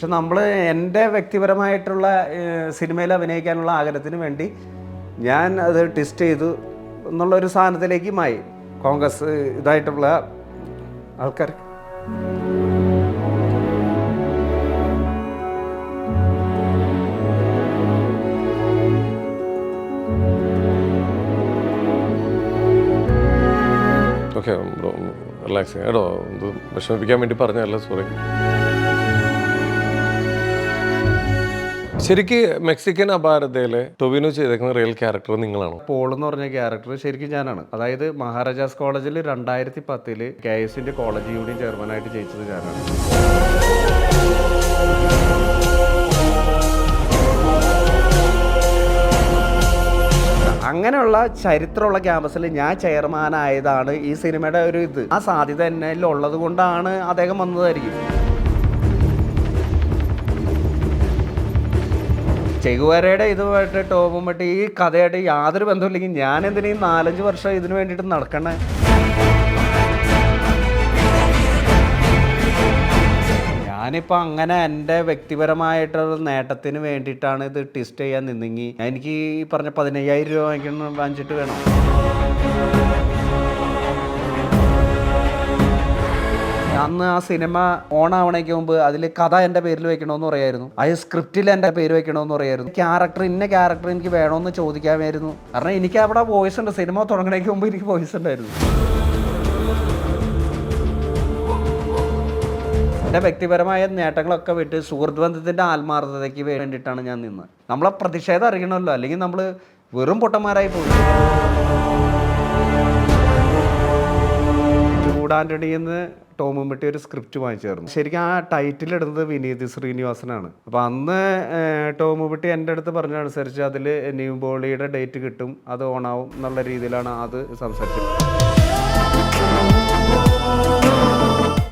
പക്ഷെ നമ്മൾ എൻ്റെ വ്യക്തിപരമായിട്ടുള്ള സിനിമയിൽ അഭിനയിക്കാനുള്ള ആഗ്രഹത്തിന് വേണ്ടി ഞാൻ അത് ടെസ്റ്റ് ചെയ്തു എന്നുള്ളൊരു സാധനത്തിലേക്ക് മായി കോൺഗ്രസ് ഇതായിട്ടുള്ള ആൾക്കാർ. ഓക്കെ ബ്രോ, റിലാക്സ് കേട്ടോ, ഇത് വിഷമിപ്പിക്കാൻ വേണ്ടി പറഞ്ഞതല്ല, സോറി. ശരിക്ക് മെക്സിക്കൻ അപാരതയിലെ ടൊവിനോ ചെയ്തേക്കുന്ന റിയൽ ക്യാരക്ടർ നിങ്ങളാണോ? പോൾ എന്ന് പറഞ്ഞ ക്യാരക്ടർ ശരിക്കും ഞാനാണ്. അതായത് മഹാരാജാസ് കോളേജിൽ 2010 KSന്റെ കോളേജ് യൂണിയൻ ചെയർമാനായിട്ട് ജയിച്ചത് ഞാനാണ്. അങ്ങനെയുള്ള ചരിത്രമുള്ള ക്യാമ്പസിൽ ഞാൻ ചെയർമാനായതാണ് ഈ സിനിമയുടെ ഒരു ഇത്. ആ സാധ്യത എന്നെ ഉള്ളത് കൊണ്ടാണ് അദ്ദേഹം വന്നതായിരിക്കും. ചെഗുവേരയുടെ ഇതുമായിട്ട് ടോമുമായിട്ട് ഈ കഥയായിട്ട് യാതൊരു ബന്ധമില്ലെങ്കിൽ ഞാൻ എന്തിനാ 4-5 വർഷം ഇതിനു വേണ്ടിയിട്ട് നടക്കണേ? ഞാനിപ്പോൾ അങ്ങനെ എൻ്റെ വ്യക്തിപരമായിട്ടുള്ള നേട്ടത്തിന് വേണ്ടിയിട്ടാണ് ഇത് ടെസ്റ്റ് ചെയ്യാൻ നിന്നെങ്കിൽ എനിക്ക് ഈ പറഞ്ഞ 15,000 രൂപ വാങ്ങിച്ചിട്ട് വേണം. അന്ന് ആ സിനിമ ഓണാവണേക്ക് മുമ്പ് അതിൽ കഥ എൻ്റെ പേരിൽ വെക്കണമെന്ന് പറയായിരുന്നു, അത് സ്ക്രിപ്റ്റിൽ എൻ്റെ പേര് വെക്കണമെന്ന് പറയായിരുന്നു, ഇന്ന ക്യാരക്ടർ എനിക്ക് വേണമെന്ന് ചോദിക്കാമായിരുന്നു. കാരണം എനിക്ക് അവിടെ വോയിസ് ഉണ്ട്. സിനിമ തുടങ്ങണേക്ക് മുമ്പ് എനിക്ക് വോയിസ് ഉണ്ടായിരുന്നു. എൻ്റെ വ്യക്തിപരമായ നേട്ടങ്ങളൊക്കെ വിട്ട് സുഹൃത്ത് ബന്ധത്തിൻ്റെ ആത്മാർത്ഥതയ്ക്ക് വേണ്ടിയിട്ടാണ് ഞാൻ നിന്നത്. നമ്മളെ പ്രതിഷേധം അറിയണമല്ലോ, അല്ലെങ്കിൽ നമ്മൾ വെറും പൊട്ടന്മാരായി പോകും. ചൂടാൻ്റണിന്ന് ടോമുമ്പട്ടി ഒരു സ്ക്രിപ്റ്റ് വാങ്ങിച്ചായിരുന്നു. ശരിക്കും ആ ടൈറ്റിൽ ഇടുന്നത് വിനീത് ശ്രീനിവാസനാണ്. അപ്പോൾ അന്ന് ടോമുമ്പട്ടി എൻ്റെ അടുത്ത് പറഞ്ഞതനുസരിച്ച് അതിൽ ന്യൂ ബോളിയുടെ ഡേറ്റ് കിട്ടും, അത് ഓണാവും എന്നുള്ള രീതിയിലാണ് അത് സംസാരിച്ചത്.